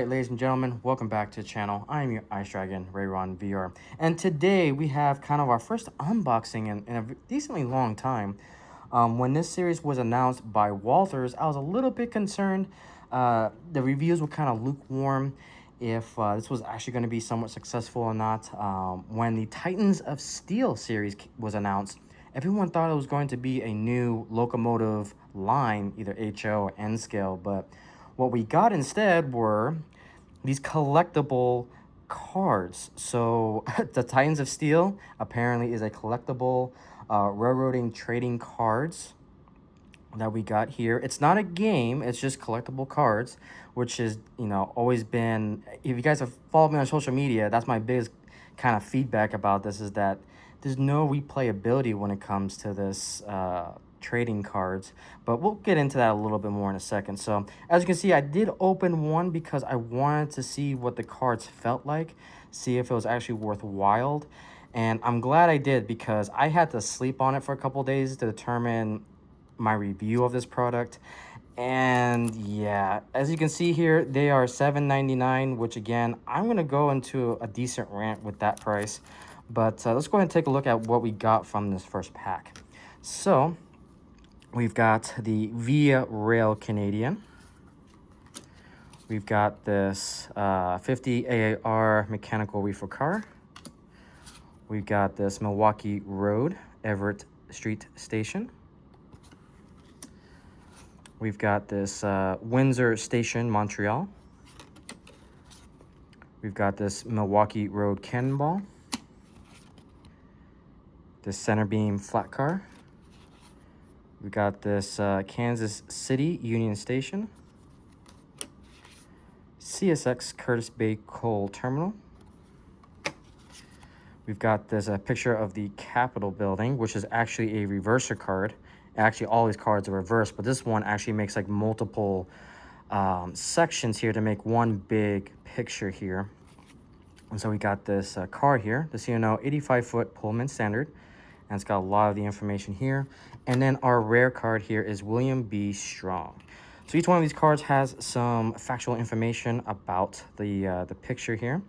Alright, ladies and gentlemen, welcome back to the channel. I'm your Ice Dragon, RayronVR. And today we have kind of our first unboxing in a decently long time. When this series was announced by Walther's, I was a little bit concerned. The reviews were kind of lukewarm if this was actually going to be somewhat successful or not. When the Titans of Steel series was announced, everyone thought it was going to be a new locomotive line, either HO or N scale, but what we got instead were these collectible cards. So the Titans of Steel apparently is a collectible railroading trading cards that we got here. It's not a game, it's just collectible cards, which is, always been, if you guys have followed me on social media, that's my biggest kind of feedback about this, is that there's no replayability when it comes to this trading cards, but we'll get into that a little bit more in a second. So as you can see, I did open one because I wanted to see what the cards felt like, see if it was actually worthwhile, and I'm glad I did, because I had to sleep on it for a couple days to determine my review of this product. And yeah, as you can see here, they are $7.99, which again, I'm gonna go into a decent rant with that price, but let's go ahead and take a look at what we got from this first pack. So we've got the Via Rail Canadian. We've got this 50 AAR mechanical reefer car. We've got this Milwaukee Road Everett Street Station. We've got this Windsor Station, Montreal. We've got this Milwaukee Road Cannonball. This Center Beam Flat Car. We got this Kansas City Union Station, CSX Curtis Bay Coal Terminal. We've got this picture of the Capitol building, which is actually a reverser card. Actually, all these cards are reversed, but this one actually makes like multiple sections here to make one big picture here. And so we got this car here, the C&O 85-foot Pullman Standard, and it's got a lot of the information here. And then our rare card here is William B. Strong. So each one of these cards has some factual information about the picture here.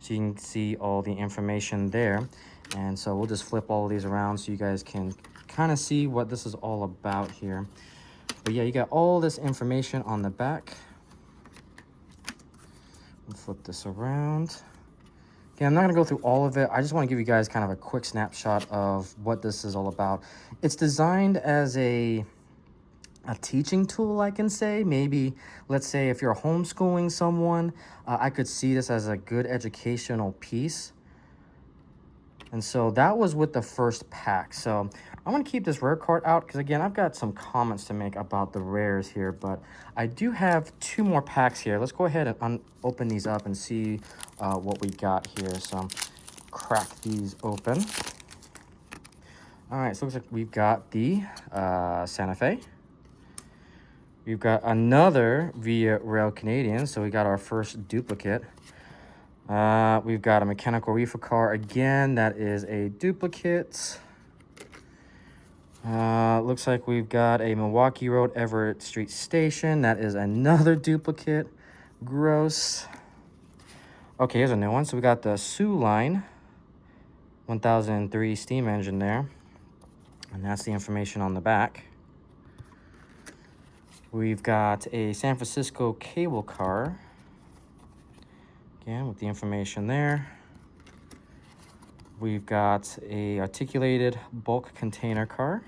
So you can see all the information there. And so we'll just flip all of these around so you guys can kind of see what this is all about here. But yeah, you got all this information on the back. We'll flip this around. Yeah, I'm not going to go through all of it. I just want to give you guys kind of a quick snapshot of what this is all about. It's designed as a teaching tool, I can say. Maybe, let's say, if you're homeschooling someone, I could see this as a good educational piece. And so that was with the first pack. So I'm going to keep this rare card out because, again, I've got some comments to make about the rares here. But I do have two more packs here. Let's go ahead and open these up and see what we got here. So crack these open. All right, so it looks like we've got the Santa Fe. We've got another Via Rail Canadian. So we got our first duplicate. We've got a mechanical reefer car again. That is a duplicate. Looks like we've got a Milwaukee Road Everett Street Station. That is another duplicate. Gross. Okay, here's a new one. So we got the Sioux Line 1003 steam engine there. And that's the information on the back. We've got a San Francisco cable car. Again, with the information there. We've got a articulated bulk container car.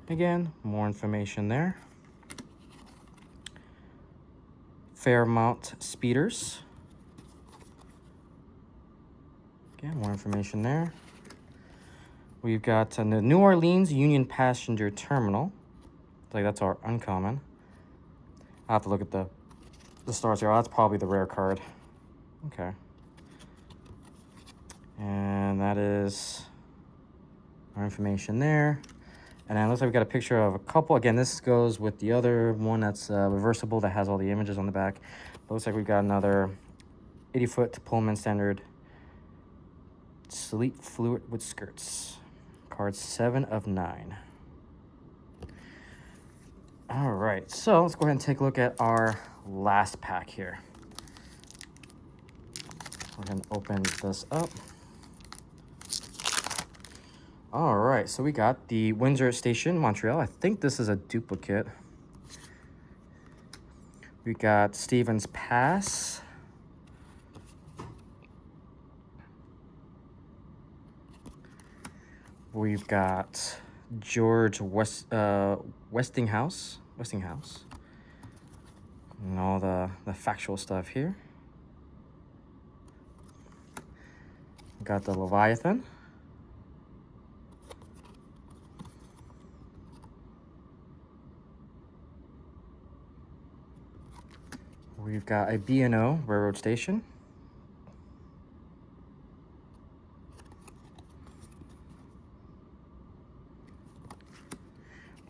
Again, more information there. Fairmount speeders. Again, more information there. We've got the New Orleans Union Passenger Terminal. Like, that's our uncommon. I have to look at the stars here. Oh, that's probably the rare card. Okay. And that is our information there. And then it looks like we got a picture of a couple. Again, this goes with the other one that's reversible that has all the images on the back. But looks like we've got another 80-foot Pullman Standard Sleek Fluid with skirts. Card 7 of 9. All right, so let's go ahead and take a look at our last pack here. We're going to open this up. All right, so we got the Windsor Station, Montreal. I think this is a duplicate. We got Stevens Pass. We've got George Westinghouse. And all the factual stuff here. Got the Leviathan. We've got a B&O Railroad Station.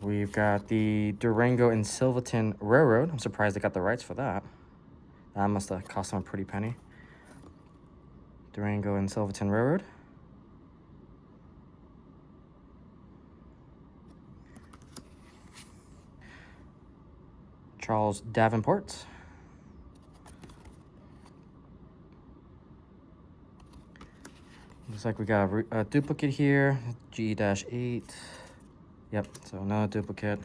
We've got the Durango and Silverton Railroad. I'm surprised they got the rights for that. That must have cost them a pretty penny. Durango and Silverton Railroad. Charles Davenport. Looks like we got a duplicate here, G-8. Yep, so another duplicate.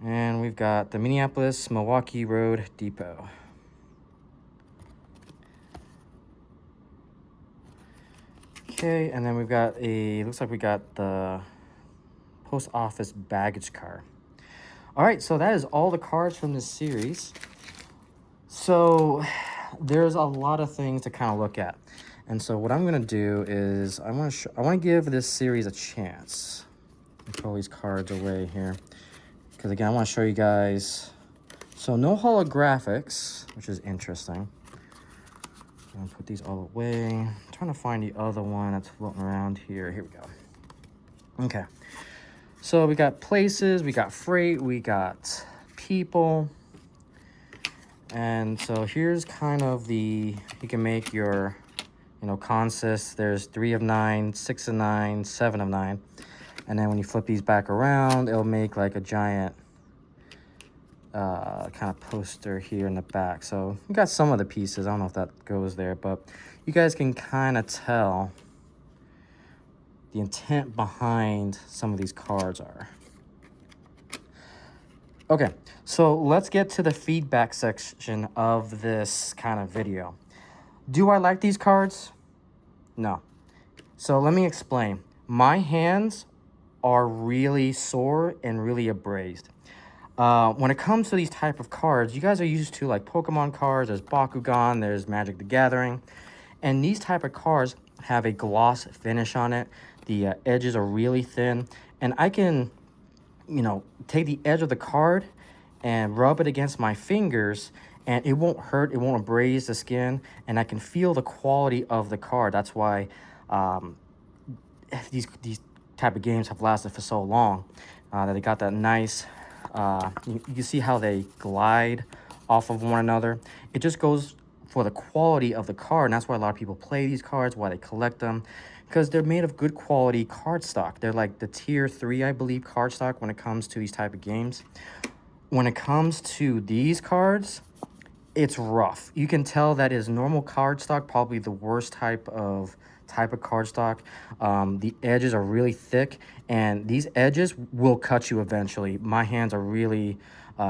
And we've got the Minneapolis-Milwaukee Road Depot. Okay, and then we've got looks like we got the post office baggage car. All right, so that is all the cards from this series. So there's a lot of things to kind of look at. And so what I'm going to do is I want to give this series a chance. Let me throw these cards away here. Because again, I want to show you guys. So no holographics, which is interesting. I'm going to put these all away. I'm trying to find the other one that's floating around here. Here we go. Okay. So we got places, we got freight, we got people. And so here's kind of you can make your, consists. There's 3 of 9, 6 of 9, 7 of 9. And then when you flip these back around, it'll make like a giant kind of poster here in the back. So we got some of the pieces. I don't know if that goes there, but you guys can kind of tell the intent behind some of these cards are. Okay, so let's get to the feedback section of this kind of video. Do I like these cards? No. So let me explain. My hands are really sore and really abrased. When it comes to these type of cards, you guys are used to like Pokemon cards, there's Bakugan, there's Magic the Gathering, and these type of cards have a gloss finish on it. The edges are really thin, and I can, take the edge of the card and rub it against my fingers, and it won't hurt, it won't abrade the skin, and I can feel the quality of the card. That's why these type of games have lasted for so long, that they got that nice, you see how they glide off of one another. It just goes for the quality of the card, and that's why a lot of people play these cards, why they collect them, because they're made of good quality card stock. They're like the tier 3, I believe, card stock when it comes to these type of games. When it comes to these cards, it's rough. You can tell that is normal card stock, probably the worst type of card stock. The edges are really thick, and these edges will cut you eventually. My hands are really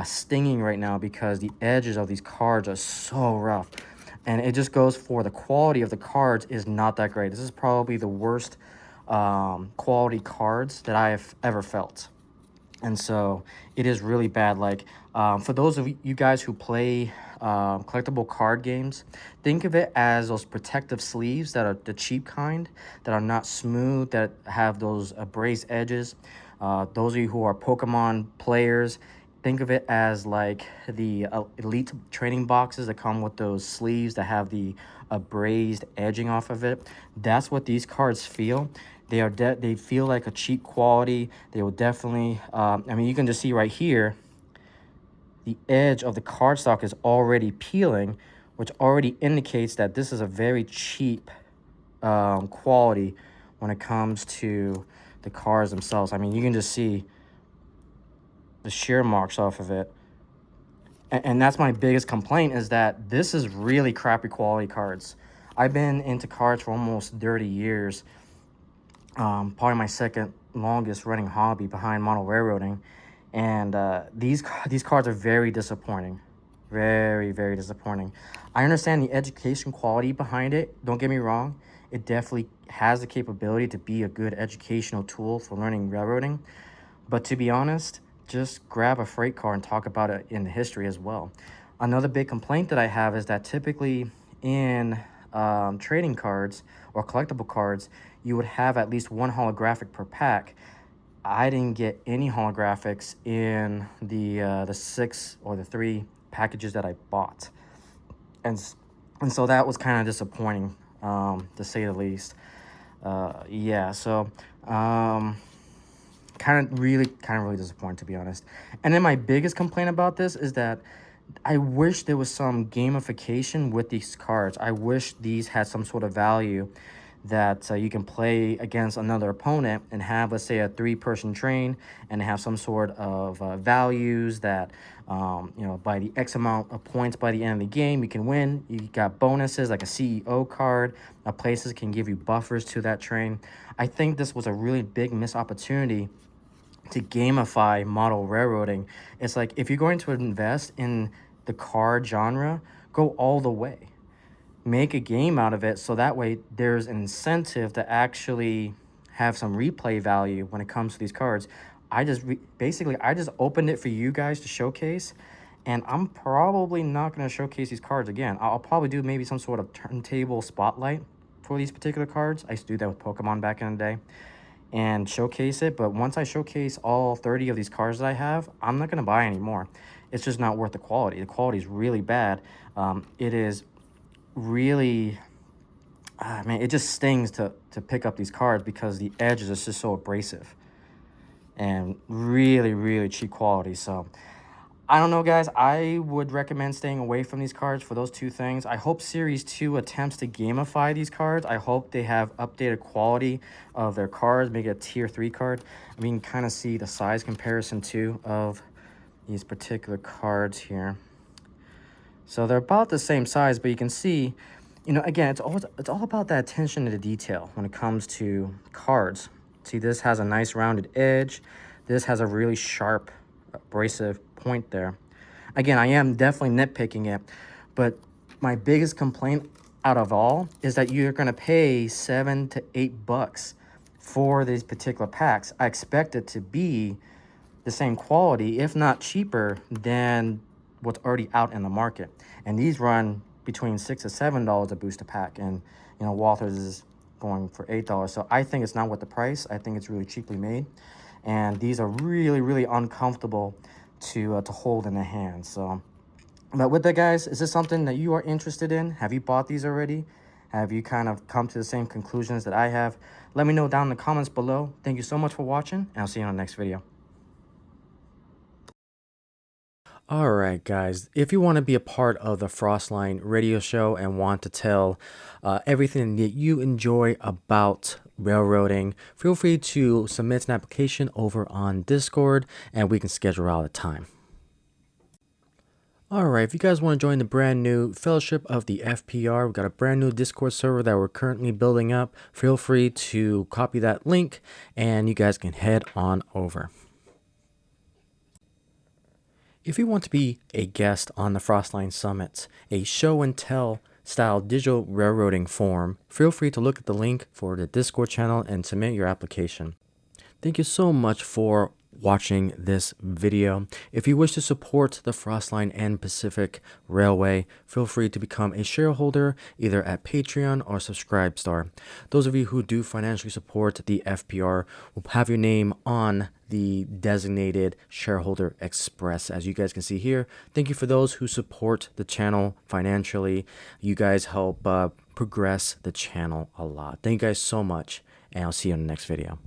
stinging right now because the edges of these cards are so rough, and it just goes for the quality of the cards is not that great. This is probably the worst quality cards that I have ever felt. And so it is really bad. Like for those of you guys who play collectible card games, think of it as those protective sleeves that are the cheap kind, that are not smooth, that have those abrased edges. Those of you who are Pokemon players, think of it as like the elite training boxes that come with those sleeves that have the abrased edging off of it. That's what these cards feel. They feel like a cheap quality. They will definitely, you can just see right here, the edge of the cardstock is already peeling, which already indicates that this is a very cheap quality when it comes to the cards themselves. You can just see the shear marks off of it. And that's my biggest complaint, is that this is really crappy quality cards. I've been into cards for almost 30 years. Probably my second longest running hobby behind model railroading. And these cards are very disappointing. Very, very disappointing. I understand the education quality behind it. Don't get me wrong. It definitely has the capability to be a good educational tool for learning railroading. But to be honest, just grab a freight car and talk about it in the history as well. Another big complaint that I have is that typically in trading cards or collectible cards, you would have at least one holographic per pack. I didn't get any holographics in the 6 or the 3 packages that I bought, and so that was kind of disappointing, to say the least. Yeah, so kind of really disappointed, to be honest. And then my biggest complaint about this is that I wish there was some gamification with these cards. I wish these had some sort of value that you can play against another opponent and have, let's say, a 3-person train, and have some sort of values that, by the X amount of points by the end of the game, you can win. You got bonuses like a CEO card. Places can give you buffers to that train. I think this was a really big missed opportunity to gamify model railroading. It's like, if you're going to invest in the card genre, go all the way. Make a game out of it, so that way there's an incentive to actually have some replay value when it comes to these cards. I just opened it for you guys to showcase, and I'm probably not going to showcase these cards again. I'll probably do maybe some sort of turntable spotlight for these particular cards. I used to do that with Pokemon back in the day, and showcase it. But once I showcase all 30 of these cards that I have, I'm not going to buy any more. It's just not worth the quality. The quality is really bad. It is really, man, it just stings to pick up these cards because the edges are just so abrasive and really, really cheap quality. So I don't know, guys. I would recommend staying away from these cards for those two things. I hope Series 2 attempts to gamify these cards. I hope they have updated quality of their cards, make it a Tier 3 card. I mean, kind of see the size comparison, too, of these particular cards here. So they're about the same size, but you can see, again, it's all about that attention to the detail when it comes to cards. See, this has a nice rounded edge. This has a really sharp, abrasive point there. Again, I am definitely nitpicking it, but my biggest complaint out of all is that you're going to pay $7 to $8 for these particular packs. I expect it to be the same quality, if not cheaper, than what's already out in the market. And these run between $6 to $7 a booster pack, and Walther's is going for $8. So I think it's not worth the price. I think it's really cheaply made, and these are really, really uncomfortable to hold in the hand. So, but with that, guys, is this something that you are interested in? Have you bought these already? Have you kind of come to the same conclusions that I have? Let me know down in the comments below. Thank you so much for watching, and I'll see you on the next video. Alright, guys, if you want to be a part of the Frostline radio show and want to tell everything that you enjoy about railroading, feel free to submit an application over on Discord, and we can schedule out a time. Alright, if you guys want to join the brand new Fellowship of the FPR, we've got a brand new Discord server that we're currently building up. Feel free to copy that link, and you guys can head on over. If you want to be a guest on the Frostline Summit, a show and tell style digital railroading forum, feel free to look at the link for the Discord channel and submit your application. Thank you so much for watching this video. If you wish to support the Frostline and Pacific Railway, feel free to become a shareholder either at Patreon or Subscribestar. Those of you who do financially support the FPR will have your name on the designated shareholder express, as you guys can see here. Thank you for those who support the channel financially. You guys help progress the channel a lot. Thank you guys so much, and I'll see you in the next video.